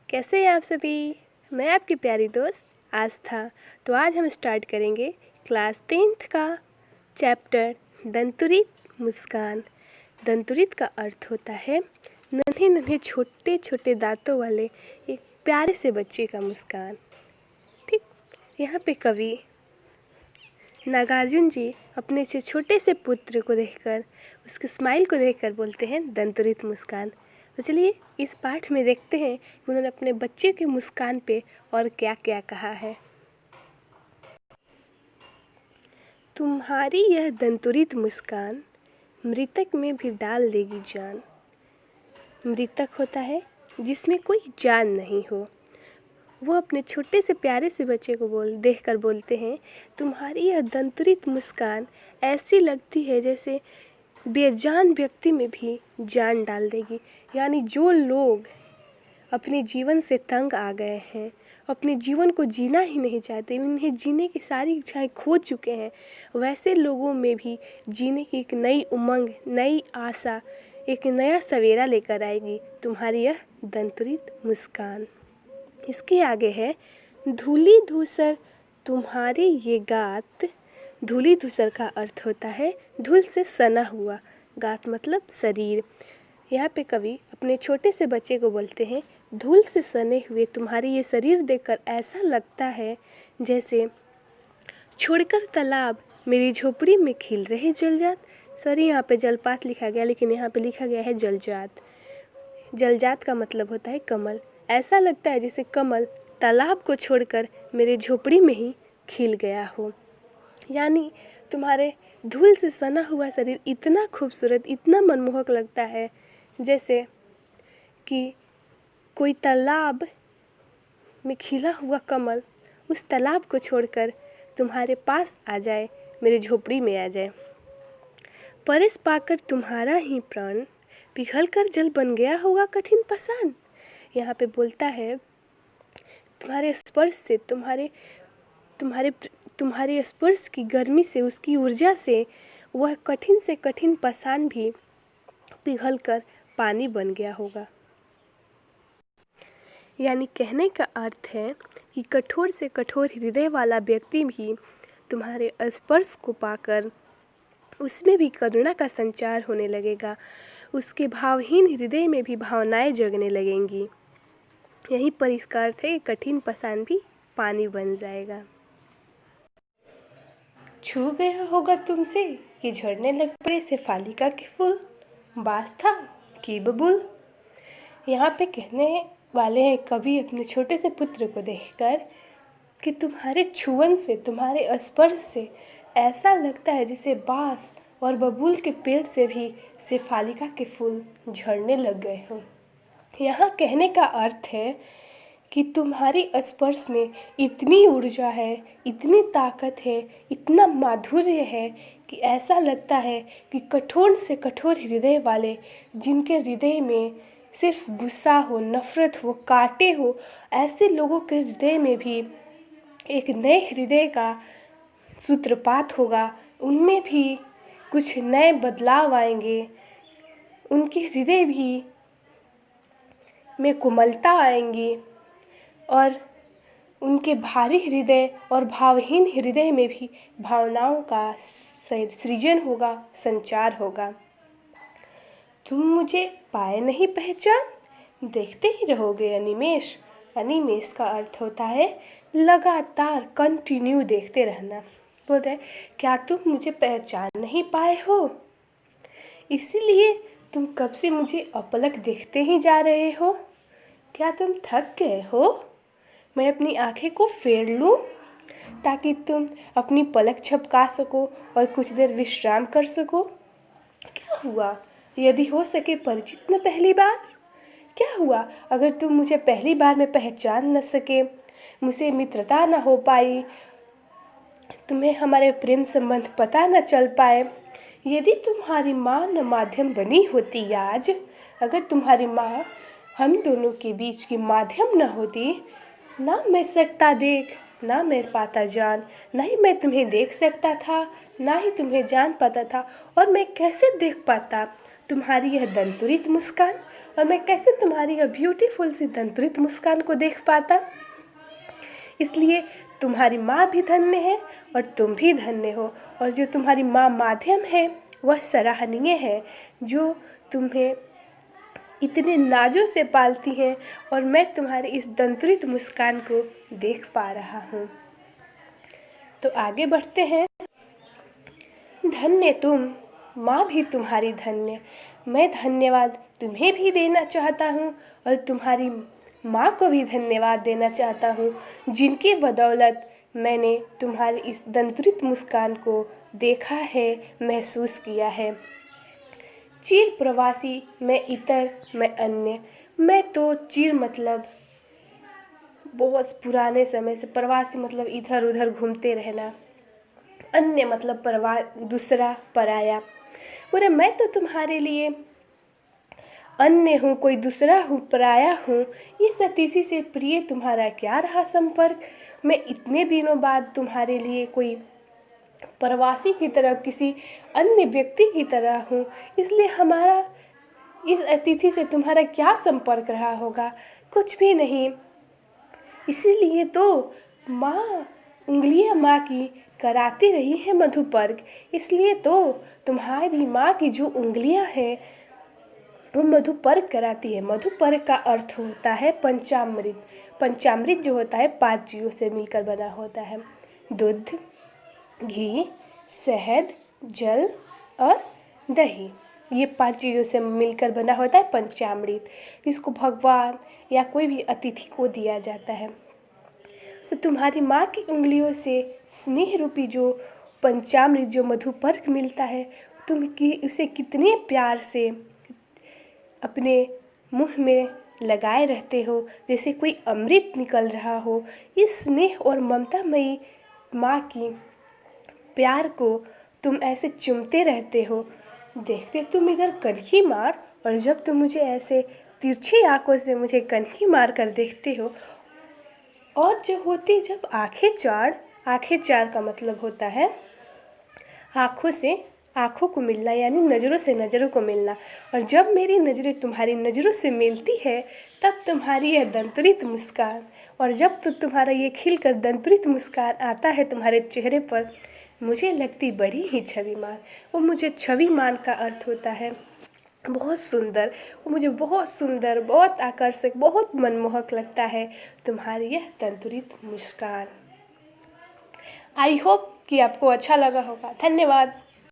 कैसे हैं आप सभी। मैं आपकी प्यारी दोस्त आस्था। तो आज हम स्टार्ट करेंगे क्लास 10th का चैप्टर दंतुरित मुस्कान। दंतुरित का अर्थ होता है नन्हे नन्हे छोटे छोटे दांतों वाले एक प्यारे से बच्चे का मुस्कान। ठीक, यहाँ पे कवि नागार्जुन जी अपने से छोटे से पुत्र को देखकर, उसके स्माइल को देखकर बोलते हैं दंतुरित मुस्कान। तो चलिए इस पाठ में देखते हैं कि उन्होंने अपने बच्चे के मुस्कान पे और क्या क्या कहा है। तुम्हारी यह दंतुरित मुस्कान मृतक में भी डाल देगी जान। मृतक होता है जिसमें कोई जान नहीं हो। वो अपने छोटे से प्यारे से बच्चे को देखकर बोलते हैं तुम्हारी यह दंतुरित मुस्कान ऐसी लगती है जैसे बेजान व्यक्ति में भी जान डाल देगी। यानी जो लोग अपने जीवन से तंग आ गए हैं, अपने जीवन को जीना ही नहीं चाहते, उन्हें जीने की सारी इच्छाएं खो चुके हैं, वैसे लोगों में भी जीने की एक नई उमंग, नई आशा, एक नया सवेरा लेकर आएगी तुम्हारी यह दंतुरित मुस्कान। इसके आगे है धूली धूसर तुम्हारे ये गात। धूली धूसर का अर्थ होता है धूल से सना हुआ, गात मतलब शरीर। यहाँ पे कवि अपने छोटे से बच्चे को बोलते हैं धूल से सने हुए तुम्हारे ये शरीर देखकर ऐसा लगता है जैसे छोड़कर तालाब मेरी झोपड़ी में खिल रहे जलजात। सॉरी, यहाँ पे जलपात लिखा गया लेकिन यहाँ पे लिखा गया है जलजात। जलजात का मतलब होता है कमल। ऐसा लगता है जैसे कमल तालाब को छोड़कर मेरे झोपड़ी में ही खिल गया हो। यानी तुम्हारे धूल से सना हुआ शरीर इतना खूबसूरत, इतना मनमोहक लगता है जैसे कि कोई तालाब में खिला हुआ कमल उस तालाब को छोड़कर तुम्हारे पास आ जाए, मेरे झोपड़ी में आ जाए। परस पाकर तुम्हारा ही प्राण पिघल कर जल बन गया होगा कठिन पाषाण। यहाँ पे बोलता है तुम्हारे स्पर्श से, तुम्हारे स्पर्श की गर्मी से, उसकी ऊर्जा से वह कठिन से कठिन पाषाण भी पिघल कर पानी बन गया होगा। यानी कहने का अर्थ है कि कठोर से कठोर हृदय वाला व्यक्ति भी तुम्हारे स्पर्श को पाकर उसमें भी करुणा का संचार होने लगेगा, उसके भावहीन हृदय में भी भावनाएं जगने लगेंगी। यही पर इसका अर्थ है कठिन पाषाण भी पानी बन जाएगा। छू गया होगा तुमसे कि झड़ने लग पड़े शेफालिका के फूल, बास था कि बबूल। यहाँ पे कहने वाले हैं कवि अपने छोटे से पुत्र को देखकर कि तुम्हारे छुअन से, तुम्हारे स्पर्श से ऐसा लगता है जैसे बांस और बबूल के पेड़ से भी शेफालिका के फूल झड़ने लग गए हो। यहाँ कहने का अर्थ है कि तुम्हारी स्पर्श में इतनी ऊर्जा है, इतनी ताकत है, इतना माधुर्य है कि ऐसा लगता है कि कठोर से कठोर हृदय वाले, जिनके हृदय में सिर्फ गुस्सा हो, नफरत हो, कांटे हो, ऐसे लोगों के हृदय में भी एक नए हृदय का सूत्रपात होगा, उनमें भी कुछ नए बदलाव आएंगे, उनके हृदय भी में कोमलता आएंगी और उनके भारी हृदय और भावहीन हृदय में भी भावनाओं का सृजन होगा, संचार होगा। तुम मुझे पाए नहीं पहचान, देखते ही रहोगे अनिमेष। अनिमेष का अर्थ होता है लगातार, कंटिन्यू देखते रहना। बोल रहे क्या तुम मुझे पहचान नहीं पाए हो, इसीलिए तुम कब से मुझे अपलक देखते ही जा रहे हो। क्या तुम थक गए हो, मैं अपनी आंखें को फेर लूं ताकि तुम अपनी पलक झपका सको और कुछ देर विश्राम कर सको। क्या हुआ यदि हो सके परिचित न पहली बार। क्या हुआ अगर तुम मुझे पहली बार में पहचान न सके, मुझसे मित्रता न हो पाई, तुम्हें हमारे प्रेम संबंध पता न चल पाए। यदि तुम्हारी माँ न माध्यम बनी होती आज, अगर तुम्हारी माँ हम दोनों के बीच की माध्यम न होती, ना मैं सकता देख, ना मैं पाता जान, ना ही मैं तुम्हें देख सकता था, ना ही तुम्हें जान पाता था, और मैं कैसे देख पाता तुम्हारी यह दंतुरित मुस्कान और मैं कैसे तुम्हारी यह ब्यूटीफुल सी दंतुरित मुस्कान को देख पाता। इसलिए तुम्हारी माँ भी धन्य है और तुम भी धन्य हो, और जो तुम्हारी माँ माध्यम है वह सराहनीय है, जो तुम्हें इतने नाजों से पालती है, और मैं तुम्हारी इस दंतुरित मुस्कान को देख पा रहा हूँ। तो आगे बढ़ते हैं। धन्य तुम, माँ भी तुम्हारी धन्य। मैं धन्यवाद तुम्हें भी देना चाहता हूँ और तुम्हारी माँ को भी धन्यवाद देना चाहता हूँ, जिनकी बदौलत मैंने तुम्हारी इस दंतुरित मुस्कान को देखा है, महसूस किया है। चिर प्रवासी मैं इतर मैं अन्य। मैं तो चिर मतलब बहुत पुराने समय से, प्रवासी मतलब इधर उधर घूमते रहना, अन्य मतलब दूसरा, पराया। बोले मैं तो तुम्हारे लिए अन्य हूँ, कोई दूसरा हूँ, पराया हूँ। इस अतिथि से प्रिय तुम्हारा क्या रहा संपर्क। मैं इतने दिनों बाद तुम्हारे लिए कोई प्रवासी की तरह, किसी अन्य व्यक्ति की तरह हूँ, इसलिए हमारा इस अतिथि से तुम्हारा क्या संपर्क रहा होगा, कुछ भी नहीं। इसीलिए तो माँ, उंगलियाँ माँ की कराती रही है मधुपर्क। इसलिए तो तुम्हारी माँ की जो उंगलियाँ हैं वो मधुपर्क कराती है। मधुपर्क का अर्थ होता है पंचामृत। पंचामृत जो होता है 5 चीज़ों से मिलकर बना होता है। दूध, घी, शहद, जल और दही, ये 5 चीज़ों से मिलकर बना होता है पंचामृत। इसको भगवान या कोई भी अतिथि को दिया जाता है। तो तुम्हारी माँ की उंगलियों से स्नेह रूपी जो पंचामृत, जो मधुपर्क मिलता है, तुम उसे कितने प्यार से अपने मुंह में लगाए रहते हो, जैसे कोई अमृत निकल रहा हो। इस स्नेह और ममतामयी माँ की प्यार को तुम ऐसे चूमते रहते हो। देखते तुम इधर कनखी मार, और जब तुम मुझे ऐसे तिरछी आंखों से मुझे कनखी मार कर देखते हो, और जो होती जब आंखें चार का मतलब होता है आँखों से आँखों को मिलना, यानी नज़रों से नज़रों को मिलना। और जब मेरी नज़रें तुम्हारी नज़रों से मिलती है, तब तुम्हारी यह दंतुरित मुस्कान, और जब तो तुम्हारा ये खिलकर दंतुरित मुस्कान आता है तुम्हारे चेहरे पर, मुझे लगती बड़ी ही छविमान। वो मुझे छविमान का अर्थ होता है बहुत सुंदर। वो मुझे बहुत सुंदर, बहुत आकर्षक, बहुत मनमोहक लगता है तुम्हारी यह दंतुरित मुस्कान। आई होप कि आपको अच्छा लगा होगा। धन्यवाद।